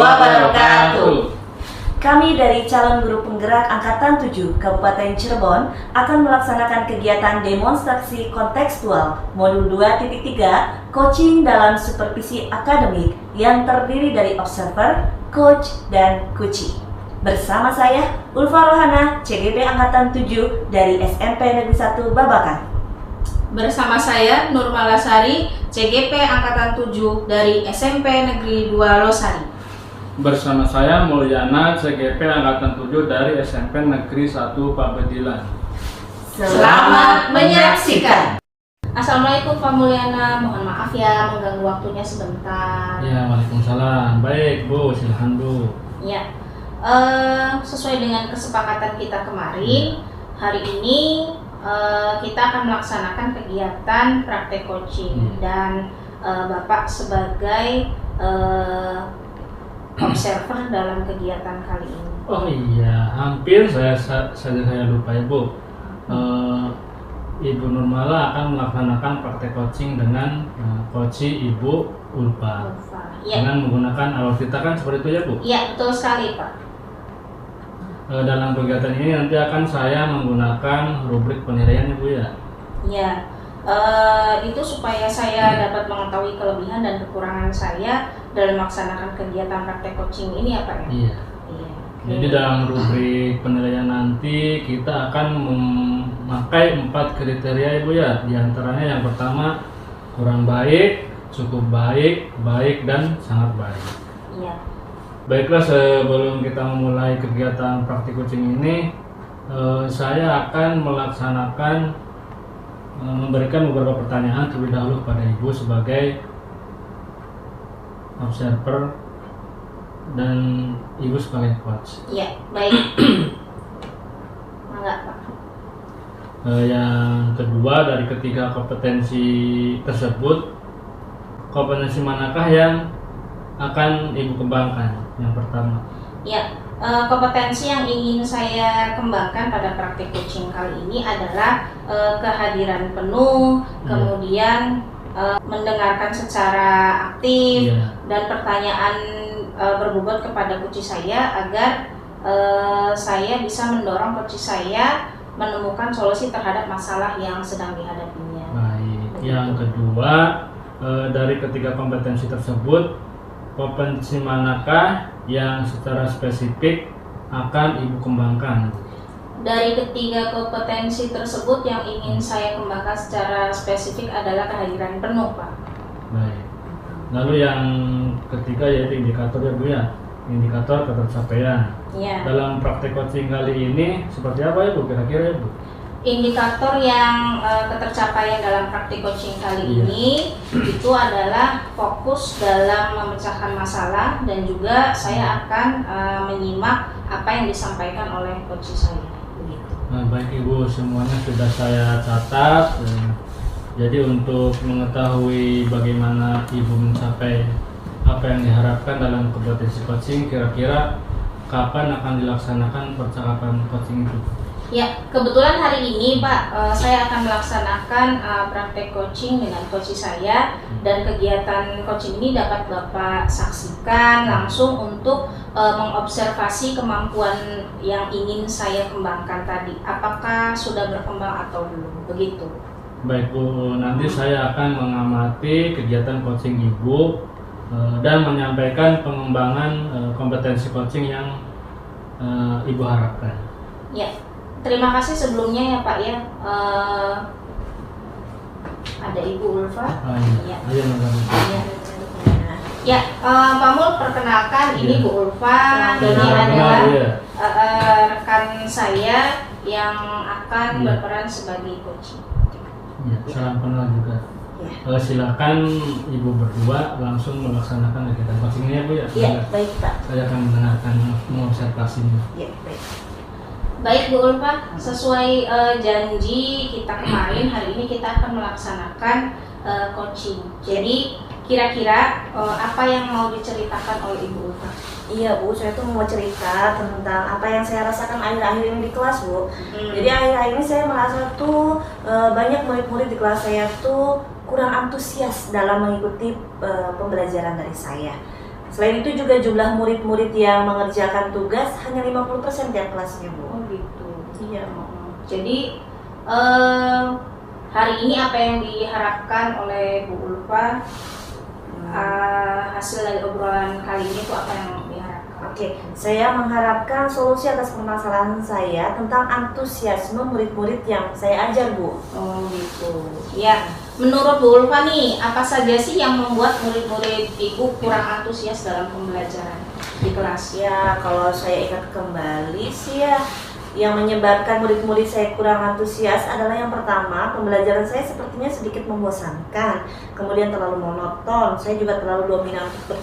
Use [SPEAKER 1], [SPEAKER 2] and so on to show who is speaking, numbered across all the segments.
[SPEAKER 1] wabarakatuh.
[SPEAKER 2] Kami dari calon guru penggerak Angkatan 7 Kabupaten Cirebon akan melaksanakan kegiatan demonstrasi kontekstual Modul 2.3 Coaching dalam Supervisi Akademik yang terdiri dari observer, coach, dan coachee. Bersama saya, Ulfa Rohana, CGP Angkatan 7 dari SMP Negeri 1 Babakan.
[SPEAKER 1] Bersama saya, Nur Malasari, CGP Angkatan 7 dari SMP Negeri 2 Losari.
[SPEAKER 3] Bersama saya Mulyana, CGP Angkatan 7 dari SMP Negeri 1 Pabedilan.
[SPEAKER 2] Selamat menyaksikan.
[SPEAKER 1] Assalamualaikum Pak Mulyana, mohon maaf ya mengganggu waktunya sebentar.
[SPEAKER 3] Ya, waalaikumsalam. Baik Bu, silahkan Bu.
[SPEAKER 1] Ya, sesuai dengan kesepakatan kita kemarin, hari ini kita akan melaksanakan kegiatan praktek coaching dan Bapak sebagai observer dalam kegiatan kali ini.
[SPEAKER 3] Oh iya, hampir saya lupa Ibu. Ibu Nurmala akan melaksanakan praktek coaching dengan coachee Ibu Ulfa.
[SPEAKER 1] Ya.
[SPEAKER 3] Dengan menggunakan alat kita kan seperti itu ya Bu?
[SPEAKER 1] Iya, betul sekali Pak.
[SPEAKER 3] Dalam kegiatan ini nanti akan saya menggunakan rubrik penilaian ya Bu ya?
[SPEAKER 1] Ya, itu supaya saya dapat mengetahui kelebihan dan kekurangan saya dalam melaksanakan kegiatan praktek coaching ini ya Pak ya?
[SPEAKER 3] Iya.
[SPEAKER 1] Iya.
[SPEAKER 3] Jadi dalam rubrik penilaian nanti kita akan memakai 4 kriteria Ibu ya. Di antaranya yang pertama kurang baik, cukup baik, baik dan sangat baik.
[SPEAKER 1] Iya.
[SPEAKER 3] Baiklah, sebelum kita memulai kegiatan praktik coaching ini, saya akan melaksanakan memberikan beberapa pertanyaan terlebih dahulu kepada Ibu sebagai observer dan Ibu sebagai coach.
[SPEAKER 1] Iya, baik. Enggak Pak.
[SPEAKER 3] Yang kedua, dari ketiga kompetensi tersebut, kompetensi manakah yang akan Ibu kembangkan? Yang pertama.
[SPEAKER 1] Ya, kompetensi yang ingin saya kembangkan pada praktik coaching kali ini adalah kehadiran penuh, kemudian mendengarkan secara aktif, dan pertanyaan berbobot kepada coachee saya agar saya bisa mendorong coachee saya menemukan solusi terhadap masalah yang sedang dihadapinya.
[SPEAKER 3] Baik. Yang kedua, dari ketiga kompetensi tersebut, kompetensi manakah yang secara spesifik akan Ibu kembangkan?
[SPEAKER 1] Dari ketiga kompetensi tersebut yang ingin saya kembangkan secara spesifik adalah kehadiran penuh, Pak.
[SPEAKER 3] Baik. Lalu yang ketiga yaitu indikator ya Bu ya, indikator ketercapaian.
[SPEAKER 1] Ya.
[SPEAKER 3] Dalam praktek coaching kali ini seperti apa ya Bu kira-kira ya Bu?
[SPEAKER 1] Indikator yang ketercapaian dalam praktik coaching kali ini itu adalah fokus dalam memecahkan masalah dan juga saya akan menyimak apa yang disampaikan oleh coachee saya. Begitu.
[SPEAKER 3] Nah, baik Ibu, semuanya sudah saya catat. Jadi untuk mengetahui bagaimana Ibu mencapai apa yang diharapkan dalam kompetensi coaching, kira-kira kapan akan dilaksanakan percakapan coaching itu?
[SPEAKER 1] Ya, kebetulan hari ini Pak, saya akan melaksanakan praktek coaching dengan coachee saya dan kegiatan coaching ini dapat Bapak saksikan langsung untuk mengobservasi kemampuan yang ingin saya kembangkan tadi. Apakah sudah berkembang atau belum? Begitu.
[SPEAKER 3] Baik Bu, nanti saya akan mengamati kegiatan coaching Ibu dan menyampaikan pengembangan kompetensi coaching yang Ibu harapkan.
[SPEAKER 1] Ya. Terima kasih sebelumnya ya Pak ya. Ada Ibu Ulfa.
[SPEAKER 3] Iya.
[SPEAKER 1] Ya, Pak Mul, perkenalkan ini Bu Ulfa. Ini adalah rekan saya yang akan berperan sebagai coach.
[SPEAKER 3] Ya, salam kenal juga. Silakan Ibu berdua langsung melaksanakan kegiatan coachingnya Bu ya.
[SPEAKER 2] Iya, baik Pak.
[SPEAKER 3] Saya akan mendengarkan mengobservasinya.
[SPEAKER 2] Iya, baik.
[SPEAKER 1] Baik Bu Ulfa, sesuai janji kita kemarin, hari ini kita akan melaksanakan coaching. Jadi kira-kira apa yang mau diceritakan oleh Ibu Ulfa?
[SPEAKER 2] Iya Bu, saya tuh mau cerita tentang apa yang saya rasakan akhir-akhir ini di kelas Bu. Jadi akhir-akhir ini saya merasa tuh banyak murid-murid di kelas saya tuh kurang antusias dalam mengikuti pembelajaran dari saya. Selain itu juga jumlah murid-murid yang mengerjakan tugas hanya 50% tiap kelasnya, Bu.
[SPEAKER 1] Oh gitu.
[SPEAKER 2] Iya.
[SPEAKER 1] Jadi hari ini apa yang diharapkan oleh Bu Ulfa, hasil dari obrolan kali ini itu apa yang diharapkan?
[SPEAKER 2] Oke, saya mengharapkan solusi atas permasalahan saya tentang antusiasme murid-murid yang saya ajar, Bu.
[SPEAKER 1] Oh gitu. Ya, menurut Bu Ulfa nih, apa saja sih yang membuat murid-murid Ibu kurang antusias dalam pembelajaran di kelas?
[SPEAKER 2] Ya, kalau saya ingat kembali sih ya, yang menyebabkan murid-murid saya kurang antusias adalah yang pertama, pembelajaran saya sepertinya sedikit membosankan, kemudian terlalu monoton, saya juga terlalu dominan untuk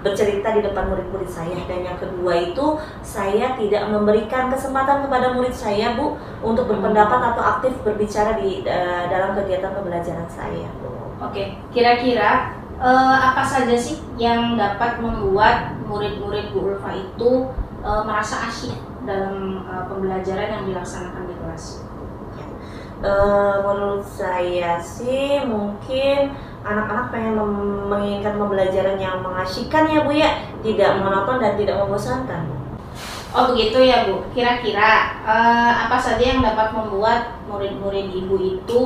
[SPEAKER 2] bercerita di depan murid-murid saya, dan yang kedua itu saya tidak memberikan kesempatan kepada murid saya, Bu, untuk berpendapat atau aktif berbicara di dalam kegiatan pembelajaran saya, Bu.
[SPEAKER 1] Oke, kira-kira apa saja sih yang dapat membuat murid-murid Bu Ulfa itu merasa asyik dalam pembelajaran yang dilaksanakan di kelas?
[SPEAKER 2] Menurut saya sih mungkin anak-anak pengen menginginkan pembelajaran yang mengasyikkan ya, Bu ya, tidak monoton dan tidak membosankan.
[SPEAKER 1] Oh begitu ya, Bu. Kira-kira apa saja yang dapat membuat murid-murid Ibu itu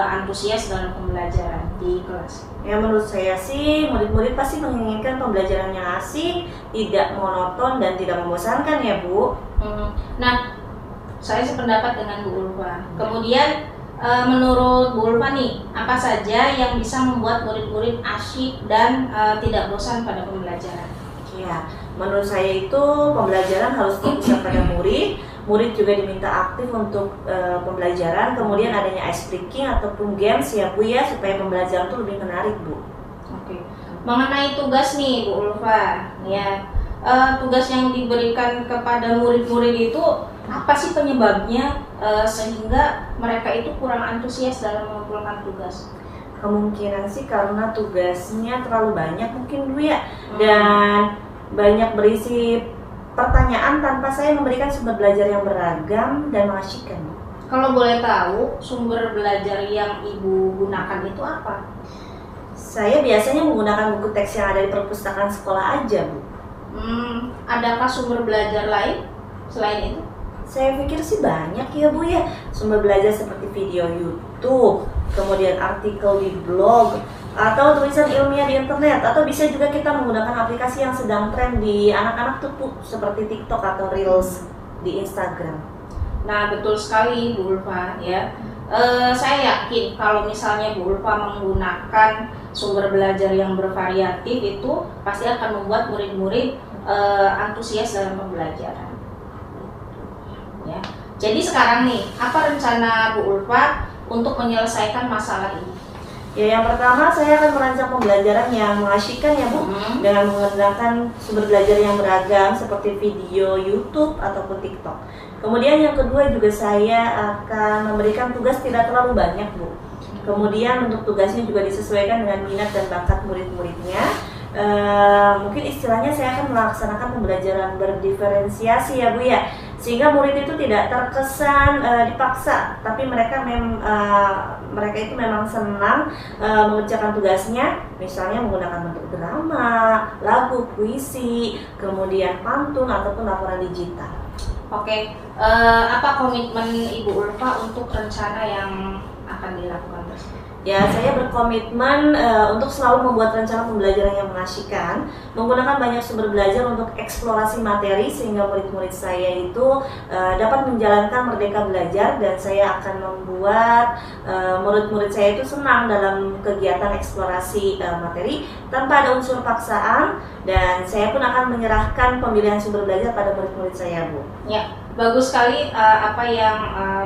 [SPEAKER 1] antusias dalam pembelajaran di kelas?
[SPEAKER 2] Ya, menurut saya sih murid-murid pasti menginginkan pembelajaran yang asik, tidak monoton dan tidak membosankan ya, Bu.
[SPEAKER 1] Nah, saya sependapat dengan Bu Ulfa. Kemudian menurut Bu Ulfa nih, apa saja yang bisa membuat murid-murid asyik dan tidak bosan pada pembelajaran?
[SPEAKER 2] Ya, menurut saya itu pembelajaran harus fokus pada murid. Murid juga diminta aktif untuk pembelajaran. Kemudian adanya ice breaking ataupun games ya, Bu ya, supaya pembelajaran itu lebih menarik, Bu.
[SPEAKER 1] Oke. Mengenai tugas nih, Bu Ulfa, ya, tugas yang diberikan kepada murid-murid itu apa sih penyebabnya sehingga mereka itu kurang antusias dalam mengumpulkan tugas?
[SPEAKER 2] Kemungkinan sih karena tugasnya terlalu banyak mungkin, Bu ya, dan banyak berisi pertanyaan tanpa saya memberikan sumber belajar yang beragam dan mengasyikkan.
[SPEAKER 1] Kalau boleh tahu, sumber belajar yang Ibu gunakan itu apa?
[SPEAKER 2] Saya biasanya menggunakan buku teks yang ada di perpustakaan sekolah aja, Bu.
[SPEAKER 1] Adakah sumber belajar lain selain itu?
[SPEAKER 2] Saya pikir sih banyak ya, Bu ya. Sumber belajar seperti video YouTube, kemudian artikel di blog, atau tulisan ilmiah di internet, atau bisa juga kita menggunakan aplikasi yang sedang tren di anak-anak tuh, Bu, seperti TikTok atau Reels di Instagram.
[SPEAKER 1] Nah, betul sekali Bu Ulfa ya. Saya yakin kalau misalnya Bu Ulfa menggunakan sumber belajar yang bervariatif itu pasti akan membuat murid-murid antusias dalam pembelajaran. Ya. Jadi sekarang nih, apa rencana Bu Ulfa untuk menyelesaikan masalah ini?
[SPEAKER 2] Ya, yang pertama saya akan merancang pembelajaran yang mengasyikkan ya, Bu, dengan menggunakan sumber belajar yang beragam seperti video YouTube ataupun TikTok. Kemudian yang kedua juga saya akan memberikan tugas tidak terlalu banyak, Bu. Kemudian untuk tugasnya juga disesuaikan dengan minat dan bakat murid-muridnya. Mungkin istilahnya saya akan melaksanakan pembelajaran berdiferensiasi ya, Bu ya, sehingga murid itu tidak terkesan dipaksa, tapi mereka itu memang senang mengerjakan tugasnya, misalnya menggunakan bentuk drama, lagu, puisi, kemudian pantun ataupun laporan digital.
[SPEAKER 1] Oke, apa komitmen Ibu Ulfa untuk rencana yang akan dilakukan tersebut?
[SPEAKER 2] Ya, saya berkomitmen untuk selalu membuat rencana pembelajaran yang mengasyikkan, menggunakan banyak sumber belajar untuk eksplorasi materi sehingga murid-murid saya itu dapat menjalankan merdeka belajar, dan saya akan membuat murid-murid saya itu senang dalam kegiatan eksplorasi materi tanpa ada unsur paksaan, dan saya pun akan menyerahkan pemilihan sumber belajar pada murid-murid saya, Bu.
[SPEAKER 1] Ya, bagus sekali apa yang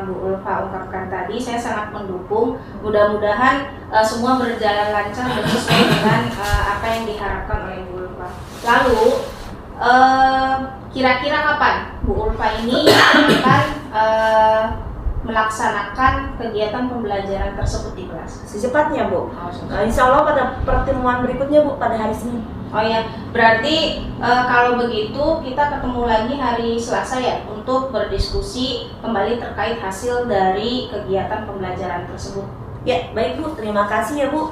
[SPEAKER 1] Bu Ulfa ungkapkan tadi. Saya sangat mendukung. Mudah-mudahan semua berjalan lancar dan sesuai dengan apa yang diharapkan oleh Bu Ulfa. Lalu, kira-kira kapan Bu Ulfa ini akan melaksanakan kegiatan pembelajaran tersebut di kelas?
[SPEAKER 2] Secepatnya, Bu. Insya Allah pada pertemuan berikutnya, Bu, pada hari Senin.
[SPEAKER 1] Oh ya, berarti kalau begitu kita ketemu lagi hari Selasa ya untuk berdiskusi kembali terkait hasil dari kegiatan pembelajaran tersebut.
[SPEAKER 2] Ya, baik Bu, terima kasih ya Bu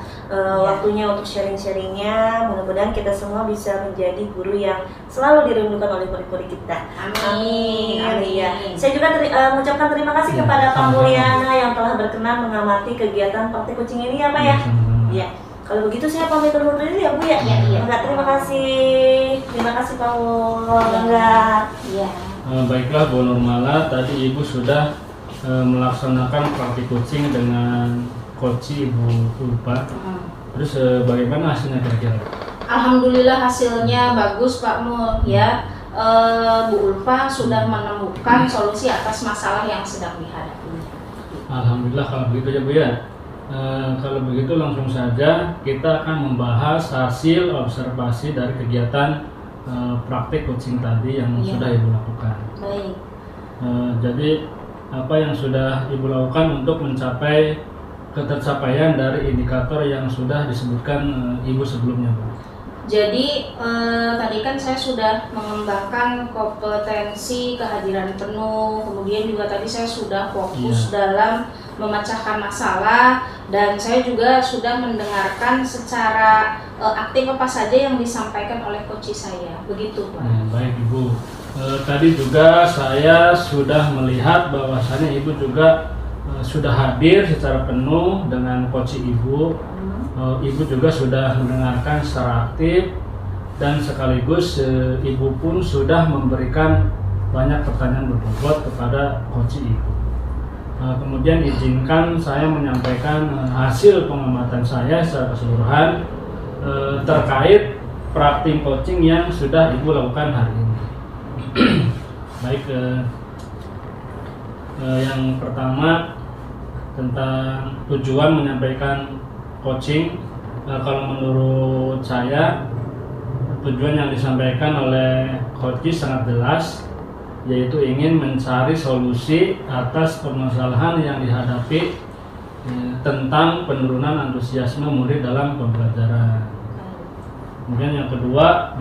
[SPEAKER 2] waktunya untuk sharing-sharingnya. Mudah-mudahan kita semua bisa menjadi guru yang selalu dirindukan oleh murid-murid kita.
[SPEAKER 1] Amin.
[SPEAKER 2] Ya. Saya juga mengucapkan terima kasih
[SPEAKER 3] Ya,
[SPEAKER 2] kepada Pak
[SPEAKER 3] sama-sama.
[SPEAKER 2] Mulyana yang telah berkenan mengamati kegiatan praktik coaching ini ya Pak ya.
[SPEAKER 3] Sama-sama.
[SPEAKER 2] Ya, kalau begitu saya pamit undur diri ya Bu ya.
[SPEAKER 1] Iya.
[SPEAKER 2] Enggak, terima kasih. Terima kasih Pak Mulyana.
[SPEAKER 1] Iya.
[SPEAKER 3] Baiklah Bu Nurmala, tadi Ibu sudah melaksanakan praktik coaching dengan coach Ibu Ulfa. Terus bagaimana hasilnya kira-kira?
[SPEAKER 1] Alhamdulillah hasilnya bagus Pak Mul ya. Bu Ulfa sudah menemukan solusi atas masalah yang sedang dihadapinya.
[SPEAKER 3] Alhamdulillah kalau begitu ya Bu ya. Kalau begitu langsung saja kita akan membahas hasil observasi dari kegiatan praktik coaching tadi yang
[SPEAKER 1] Iya.
[SPEAKER 3] sudah Ibu lakukan.
[SPEAKER 1] Baik.
[SPEAKER 3] Jadi apa yang sudah Ibu lakukan untuk mencapai ketercapaian dari indikator yang sudah disebutkan Ibu sebelumnya, Bu?
[SPEAKER 1] Jadi tadi kan saya sudah mengembangkan kompetensi kehadiran penuh, kemudian juga tadi saya sudah fokus dalam memecahkan masalah, dan saya juga sudah mendengarkan secara aktif apa saja yang disampaikan oleh coach saya, begitu Pak.
[SPEAKER 3] Baik Ibu. Tadi juga saya sudah melihat bahwasannya Ibu juga sudah hadir secara penuh dengan coach Ibu. Ibu juga sudah mendengarkan secara aktif, dan sekaligus Ibu pun sudah memberikan banyak pertanyaan berbobot kepada coach Ibu. Kemudian izinkan saya menyampaikan hasil pengamatan saya secara keseluruhan terkait praktik coaching yang sudah Ibu lakukan hari ini. Baik, yang pertama tentang tujuan menyampaikan coaching. Kalau menurut saya tujuan yang disampaikan oleh coach sangat jelas, yaitu ingin mencari solusi atas permasalahan yang dihadapi tentang penurunan antusiasme murid dalam pembelajaran. Kemudian yang kedua,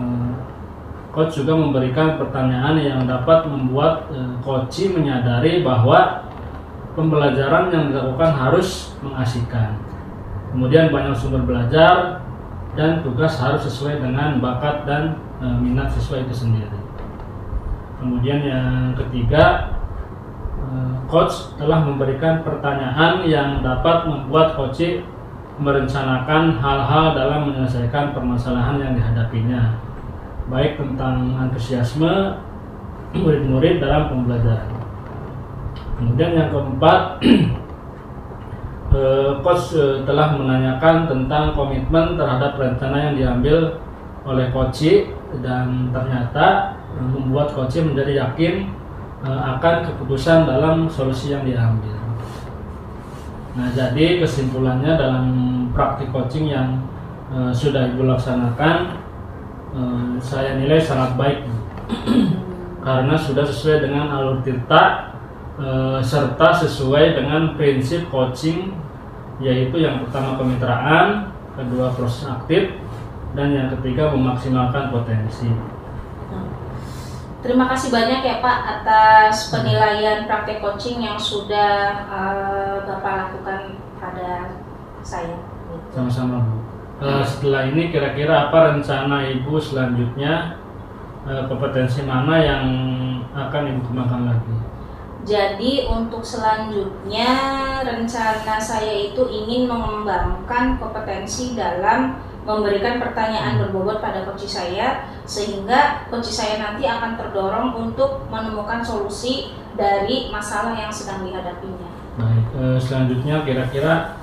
[SPEAKER 3] coach juga memberikan pertanyaan yang dapat membuat coach menyadari bahwa pembelajaran yang dilakukan harus mengasihkan. Kemudian banyak sumber belajar, dan tugas harus sesuai dengan bakat dan minat siswa itu sendiri. Kemudian yang ketiga, coach telah memberikan pertanyaan yang dapat membuat coach merencanakan hal-hal dalam menyelesaikan permasalahan yang dihadapinya, baik tentang antusiasme murid-murid dalam pembelajaran. Kemudian yang keempat, coach telah menanyakan tentang komitmen terhadap rencana yang diambil oleh coach, dan ternyata membuat coach menjadi yakin akan keputusan dalam solusi yang diambil. Nah, jadi kesimpulannya dalam praktik coaching yang sudah Ibu laksanakan, saya nilai sangat baik karena sudah sesuai dengan alur tirta, serta sesuai dengan prinsip coaching, yaitu yang pertama kemitraan, kedua proses aktif, dan yang ketiga memaksimalkan potensi.
[SPEAKER 1] Terima kasih banyak ya Pak atas penilaian praktek coaching yang sudah Bapak lakukan pada saya.
[SPEAKER 3] Sama-sama Bu. Setelah ini kira-kira apa rencana Ibu selanjutnya? Kompetensi mana yang akan Ibu kembangkan lagi?
[SPEAKER 1] Jadi untuk selanjutnya rencana saya itu ingin mengembangkan kompetensi dalam memberikan pertanyaan berbobot pada coach saya, sehingga coach saya nanti akan terdorong untuk menemukan solusi dari masalah yang sedang dihadapinya.
[SPEAKER 3] Baik, selanjutnya kira-kira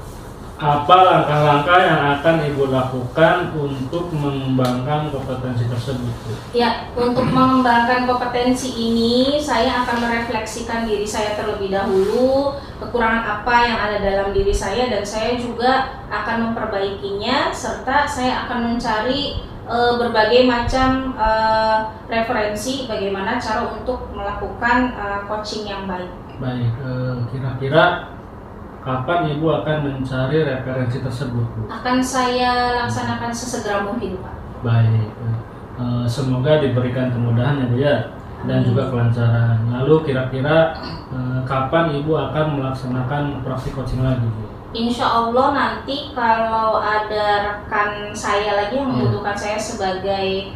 [SPEAKER 3] apa langkah-langkah yang akan Ibu lakukan untuk mengembangkan kompetensi tersebut?
[SPEAKER 1] Ya, untuk mengembangkan kompetensi ini saya akan merefleksikan diri saya terlebih dahulu, kekurangan apa yang ada dalam diri saya, dan saya juga akan memperbaikinya, serta saya akan mencari berbagai macam referensi bagaimana cara untuk melakukan coaching yang baik.
[SPEAKER 3] Baik, kira-kira kapan Ibu akan mencari referensi tersebut, Bu?
[SPEAKER 1] Akan saya laksanakan sesegera mungkin, Pak.
[SPEAKER 3] Baik, semoga diberikan kemudahan ya Bu ya, dan juga kelancaran. Lalu kira-kira kapan Ibu akan melaksanakan praktik coaching lagi, Bu?
[SPEAKER 1] Insya Allah nanti kalau ada rekan saya lagi yang membutuhkan saya sebagai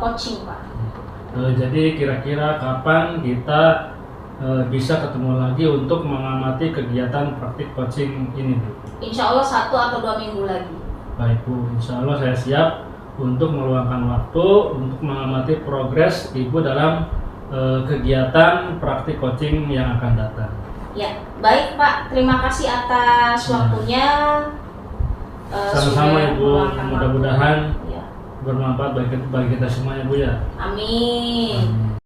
[SPEAKER 1] coaching, Pak.
[SPEAKER 3] Jadi kira-kira kapan kita bisa ketemu lagi untuk mengamati kegiatan praktik coaching ini, Bu?
[SPEAKER 1] Insya Allah 1 atau 2 minggu lagi.
[SPEAKER 3] Baik, Bu. Insya Allah saya siap untuk meluangkan waktu untuk mengamati progres Ibu dalam kegiatan praktik coaching yang akan datang.
[SPEAKER 1] Ya, baik Pak. Terima kasih atas waktunya.
[SPEAKER 3] Sama-sama
[SPEAKER 1] sudah
[SPEAKER 3] Ibu.
[SPEAKER 1] meluangkan
[SPEAKER 3] Mudah-mudahan
[SPEAKER 1] waktu. Ya.
[SPEAKER 3] bermanfaat bagi kita semua ya, Bu ya.
[SPEAKER 1] Amin.
[SPEAKER 3] Amin.